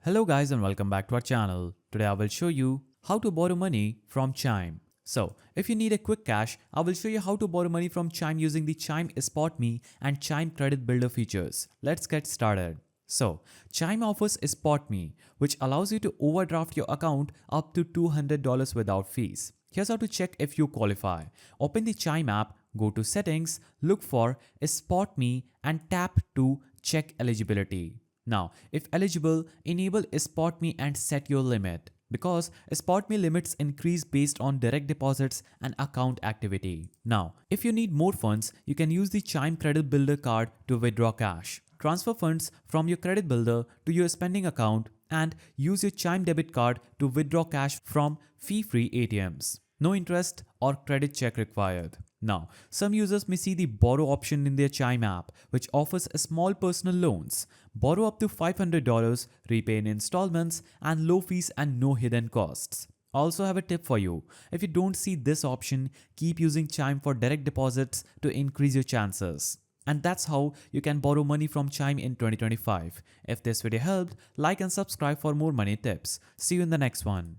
Hello guys and welcome back to our channel. Today I will show you how to borrow money from Chime. So if you need a quick cash, I will show you how to borrow money from Chime using the Chime Spot Me and Chime Credit Builder features. Let's get started. So Chime offers Spot Me, which allows you to overdraft your account up to $200 without fees. Here's how to check if you qualify. Open the Chime app, go to settings, look for Spot Me and tap to check eligibility. Now, if eligible, enable Spot Me and set your limit because Spot Me limits increase based on direct deposits and account activity. Now, if you need more funds, you can use the Chime Credit Builder card to withdraw cash. Transfer funds from your credit builder to your spending account and use your Chime debit card to withdraw cash from fee-free ATMs. No interest or credit check required. Now, some users may see the borrow option in their Chime app, which offers small personal loans. Borrow up to $500, repay in installments, and low fees and no hidden costs. I also have a tip for you. If you don't see this option, keep using Chime for direct deposits to increase your chances. And that's how you can borrow money from Chime in 2025. If this video helped, like and subscribe for more money tips. See you in the next one.